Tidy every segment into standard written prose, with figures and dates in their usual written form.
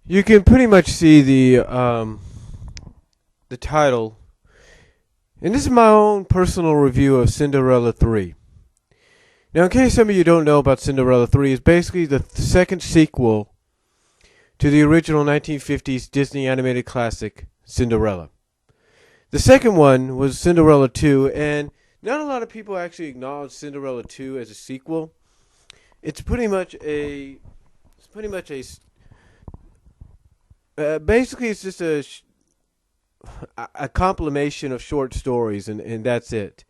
You can pretty much see the title, and this is my own personal review of Cinderella 3. Now, in case some of you don't know about Cinderella 3, it's basically the second sequel to the original 1950s Disney animated classic Cinderella. The second one was Cinderella 2, and not a lot of people actually acknowledge Cinderella 2 as a sequel. It's pretty much a basically it's just a compilation of short stories, and that's it.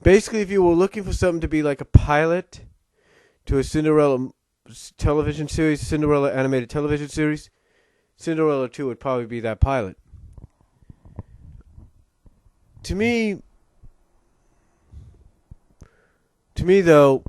Basically, if you were looking for something to be like a pilot to a Cinderella television series, Cinderella animated television series, Cinderella 2 would probably be that pilot. To me, though,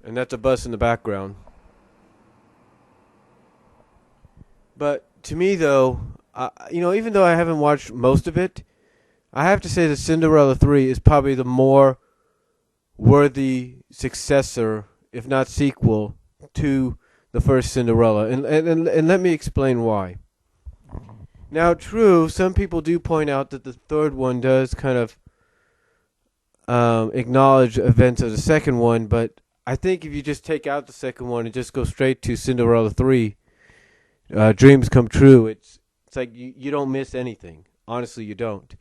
and that's a bus in the background. But to me, though, even though I haven't watched most of it, I have to say that Cinderella 3 is probably the more worthy successor, if not sequel, to the first Cinderella. And let me explain why. Now, true, some people do point out that the third one does kind of acknowledge events of the second one, but I think if you just take out the second one and just go straight to Cinderella 3, Dreams Come True, it's like you don't miss anything. Honestly, you don't.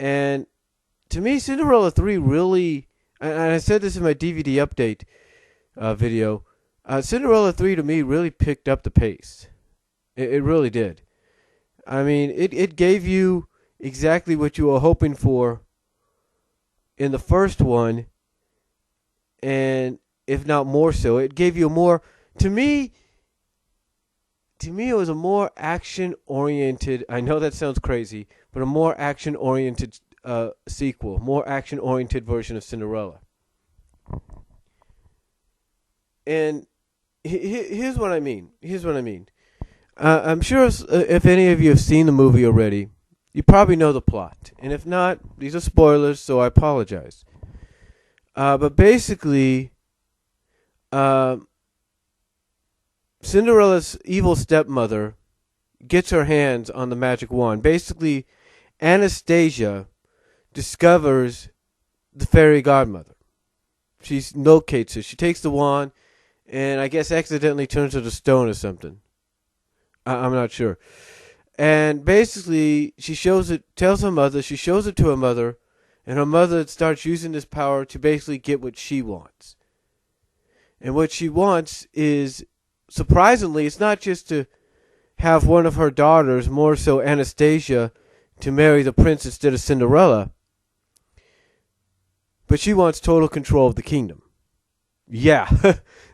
And to me, Cinderella 3 really, and I said this in my DVD update video, Cinderella 3 to me really picked up the pace. It really did. I mean, it gave you exactly what you were hoping for in the first one, and if not more so. It gave you a more, to me, it was a more action-oriented, I know that sounds crazy, but a more action-oriented sequel, more action-oriented version of Cinderella. And here's what I mean. I'm sure if any of you have seen the movie already, you probably know the plot. And if not, these are spoilers, so I apologize. But basically, Cinderella's evil stepmother gets her hands on the magic wand. Basically, Anastasia discovers the fairy godmother. She locates her. She takes the wand and I guess accidentally turns her to stone or something. I'm not sure. And basically, she shows it to her mother, and her mother starts using this power to basically get what she wants. And what she wants is, surprisingly, it's not just to have one of her daughters, more so Anastasia, to marry the prince instead of Cinderella, but she wants total control of the kingdom. Yeah,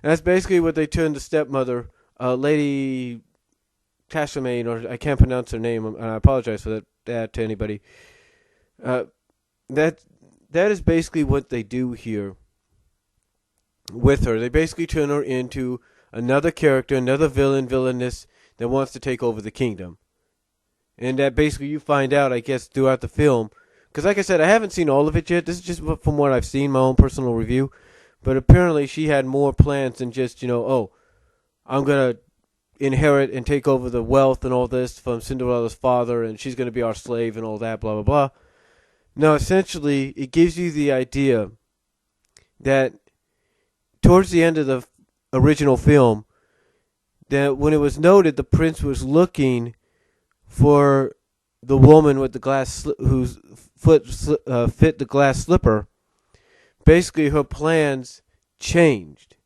that's basically what they turned the stepmother, Lady Tashlemaine, or I can't pronounce her name, and I apologize for that to anybody. That is basically what they do here with her. They basically turn her into another character, another villainess that wants to take over the kingdom. And that basically you find out, I guess, throughout the film. Because like I said, I haven't seen all of it yet. This is just from what I've seen, my own personal review. But apparently she had more plans than just, I'm going to inherit and take over the wealth and all this from Cinderella's father, and she's going to be our slave and all that, blah, blah, blah. No, essentially, it gives you the idea that towards the end of the original film, that when it was noted the prince was looking for the woman with the glass whose foot fit the glass slipper, basically her plans changed.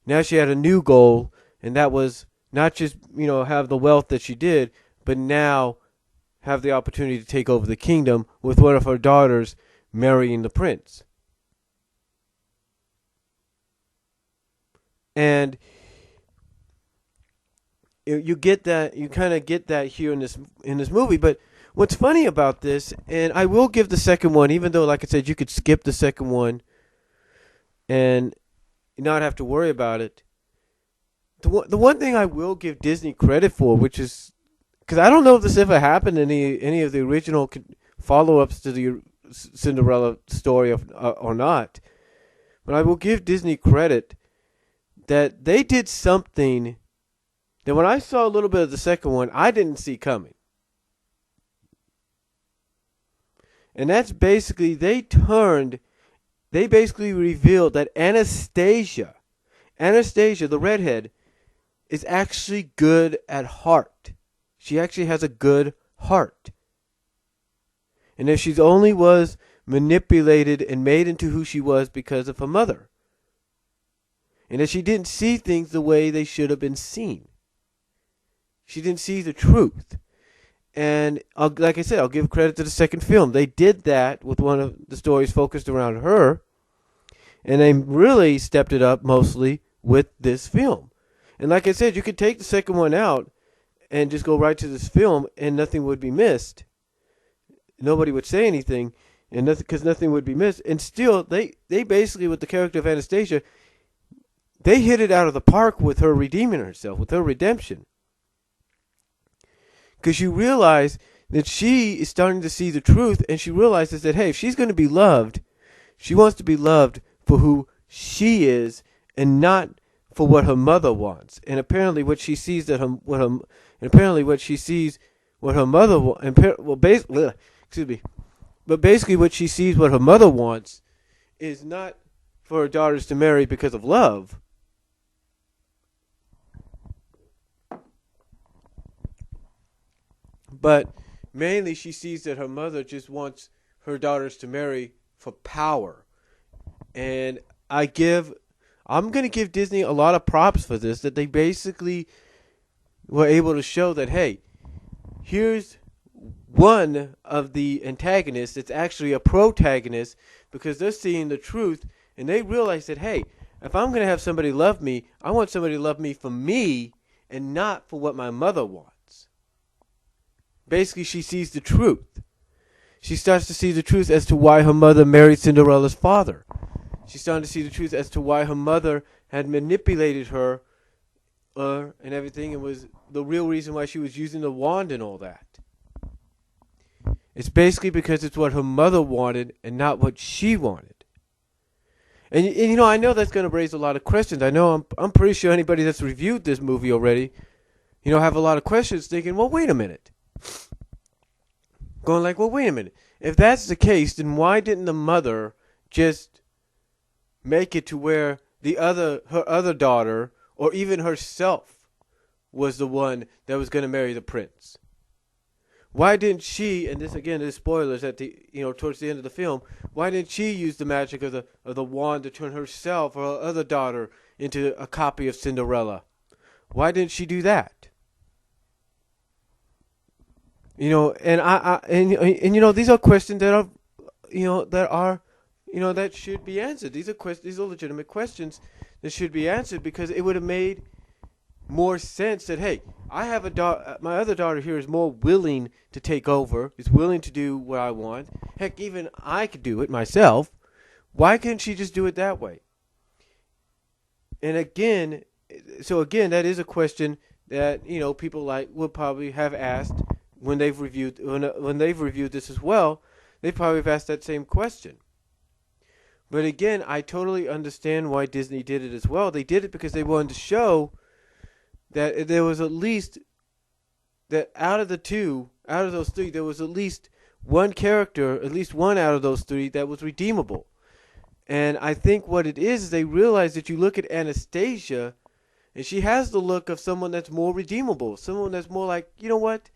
Now she had a new goal, and that was not just, have the wealth that she did, but now have the opportunity to take over the kingdom with one of her daughters marrying the prince. And you get that, you kind of get that here in this movie. But what's funny about this, and I will give the second one, even though, like I said, you could skip the second one and not have to worry about it. The one thing I will give Disney credit for, which is, because I don't know if this ever happened in any of the original follow-ups to the Cinderella story or not, but I will give Disney credit that they did something that when I saw a little bit of the second one, I didn't see coming. And that's basically, they basically revealed that Anastasia, the redhead, is actually good at heart. She actually has a good heart. And that she only was manipulated and made into who she was because of her mother. And that she didn't see things the way they should have been seen. She didn't see the truth. And like I said, I'll give credit to the second film. They did that with one of the stories focused around her. And they really stepped it up mostly with this film. And like I said, you could take the second one out and just go right to this film and nothing would be missed. Nobody would say anything and because nothing would be missed. And still, they basically, with the character of Anastasia, they hit it out of the park with her redeeming herself, with her redemption. Because you realize that she is starting to see the truth, and she realizes that, hey, if she's going to be loved, she wants to be loved for who she is and not for what her mother wants. And apparently what she sees what her mother wants, but basically what she sees what her mother wants is not for her daughters to marry because of love. But mainly she sees that her mother just wants her daughters to marry for power. And I'm going to give Disney a lot of props for this, that they basically were able to show that, hey, here's one of the antagonists that's actually a protagonist because they're seeing the truth and they realize that, hey, if I'm going to have somebody love me, I want somebody to love me for me and not for what my mother wants. Basically, she sees the truth. She starts to see the truth as to why her mother married Cinderella's father. She's starting to see the truth as to why her mother had manipulated her and everything, and was the real reason why she was using the wand and all that. It's basically because it's what her mother wanted and not what she wanted. And you know, I know that's going to raise a lot of questions. I know I'm pretty sure anybody that's reviewed this movie already, you know, have a lot of questions thinking, well, wait a minute. Going like, well, wait a minute. If that's the case, then why didn't the mother just make it to where her other daughter, or even herself, was the one that was going to marry the prince? Why didn't she, and this again is spoilers towards the end of the film, why didn't she use the magic of the wand to turn herself or her other daughter into a copy of Cinderella? Why didn't she do that? You know, and you know, these are questions that that should be answered. These are legitimate questions that should be answered, because it would have made more sense that, hey, I have my other daughter here is more willing to take over, is willing to do what I want. Heck, even I could do it myself. Why couldn't she just do it that way? And again, that is a question that, you know, people would probably have asked when they've reviewed this as well. They probably have asked that same question. But again, I totally understand why Disney did it as well. They did it because they wanted to show that there was at least, that out of those three, there was at least one character, at least one out of those three, that was redeemable. And I think what it is they realize that you look at Anastasia, and she has the look of someone that's more redeemable, someone that's more like, you know what,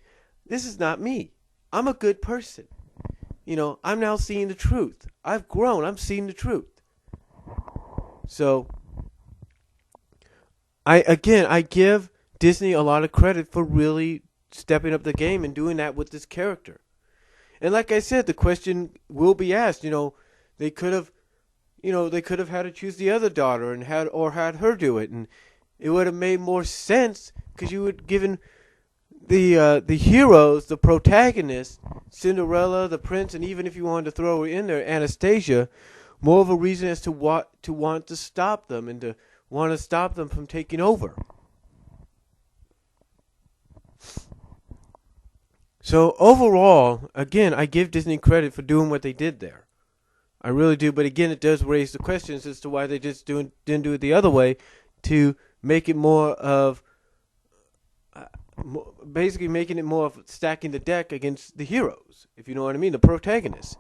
this is not me. I'm a good person. You know, I'm now seeing the truth. I've grown. I'm seeing the truth. So, I give Disney a lot of credit for really stepping up the game and doing that with this character. And like I said, the question will be asked. You know, they could have had to choose the other daughter and had her do it, and it would have made more sense because you would given the heroes, the protagonists, Cinderella, the prince, and even if you wanted to throw her in there, Anastasia, more of a reason as to want to stop them and to want to stop them from taking over. So overall, again, I give Disney credit for doing what they did there. I really do, but again, it does raise the questions as to why they just didn't do it the other way, to make it more of basically making it more of stacking the deck against the heroes, if you know what I mean, the protagonists.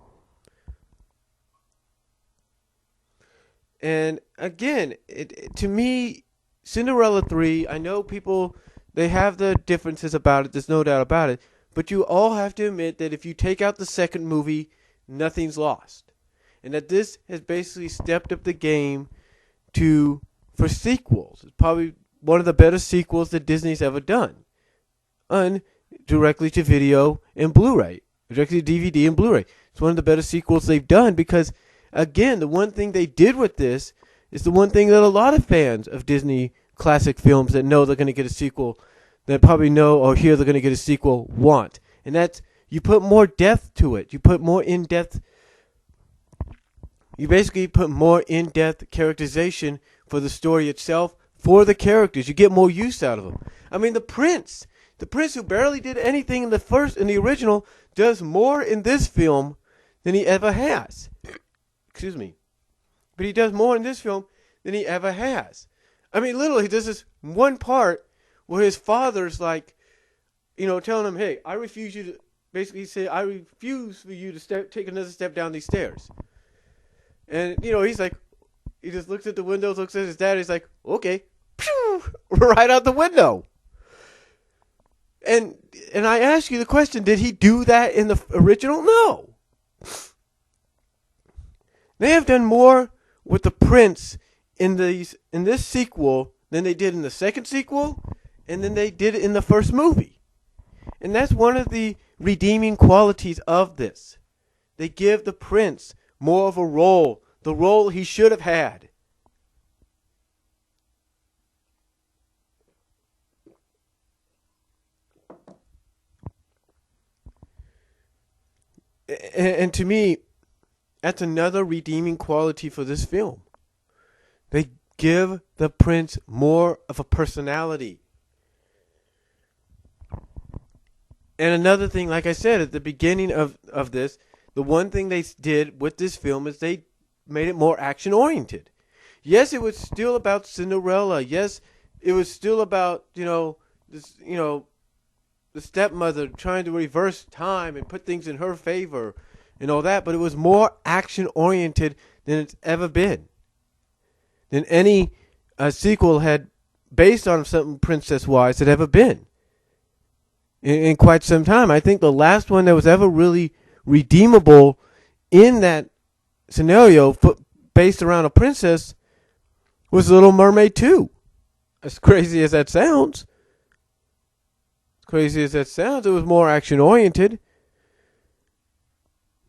And again, to me, Cinderella 3, I know people, they have the differences about it, there's no doubt about it, but you all have to admit that if you take out the second movie, nothing's lost. And that this has basically stepped up the game for sequels. It's probably one of the better sequels that Disney's ever done. And directly to video and Blu-ray. Directly to DVD and Blu-ray. It's one of the better sequels they've done because, again, the one thing they did with this is the one thing that a lot of fans of Disney classic films that know they're going to get a sequel, that probably know or hear they're going to get a sequel, want. And that's, you put more depth to it. You put more in-depth, you basically put more in-depth characterization for the story itself, for the characters. You get more use out of them. I mean, the prince who barely did anything in the original, does more in this film than he ever has. Excuse me. But he does more in this film than he ever has. I mean, literally, there's this one part where his father's like, telling him, hey, I refuse for you to take another step down these stairs. And, he's like, he just looks at the windows, looks at his dad, he's like, okay, pew, right out the window. And I ask you the question, did he do that in the original? No. They have done more with the prince in this sequel than they did in the second sequel and than they did in the first movie. And that's one of the redeeming qualities of this. They give the prince more of a role, the role he should have had. And to me, that's another redeeming quality for this film. They give the prince more of a personality. And another thing, like I said, at the beginning of this, the one thing they did with this film is they made it more action-oriented. Yes, it was still about Cinderella. Yes, it was still about, the stepmother trying to reverse time and put things in her favor and all that, but it was more action-oriented than it's ever been. Than any sequel had based on something princess-wise had ever been. In quite some time. I think the last one that was ever really redeemable in that scenario based around a princess was Little Mermaid 2. As crazy as that sounds. It was more action-oriented.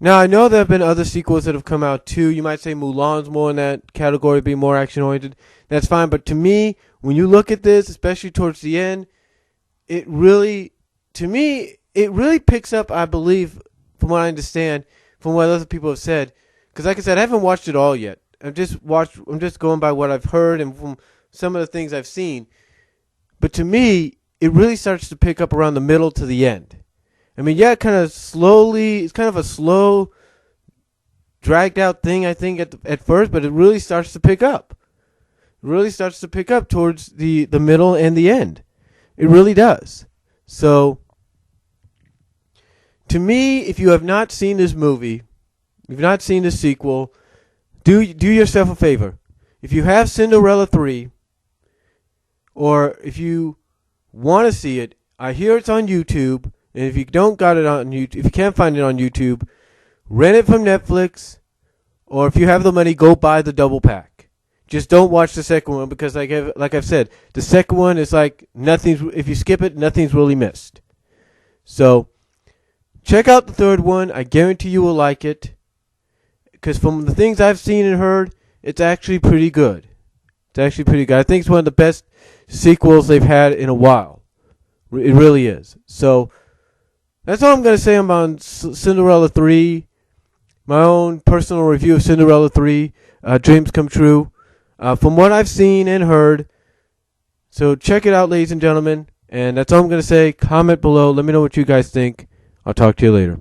Now, I know there have been other sequels that have come out too. You might say Mulan's more in that category, being more action-oriented. That's fine. But to me, when you look at this, especially towards the end, it really picks up, I believe, from what I understand, from what other people have said. Because like I said, I haven't watched it all yet. I'm just going by what I've heard and from some of the things I've seen. But to me, it really starts to pick up around the middle to the end. I mean, yeah, kind of slowly. It's kind of a slow, dragged out thing, I think, at first, but it really starts to pick up. It really starts to pick up towards the middle and the end. It really does. So, to me, if you have not seen this movie, if you've not seen the sequel, do yourself a favor. If you have Cinderella 3, or if you want to see it, I hear it's on YouTube. And if you don't got it on YouTube, if you can't find it on YouTube, rent it from Netflix, or if you have the money, go buy the double pack. Just don't watch the second one because, like I've said, the second one is like nothing's. If you skip it, nothing's really missed. So check out the third one. I guarantee you will like it because from the things I've seen and heard, it's actually pretty good. I think it's one of the best sequels they've had in a while. It really is. So that's all I'm going to say about Cinderella 3. My own personal review of Cinderella 3, Dreams Come True. From what I've seen and heard. So check it out, ladies and gentlemen. And that's all I'm going to say. Comment below. Let me know what you guys think. I'll talk to you later.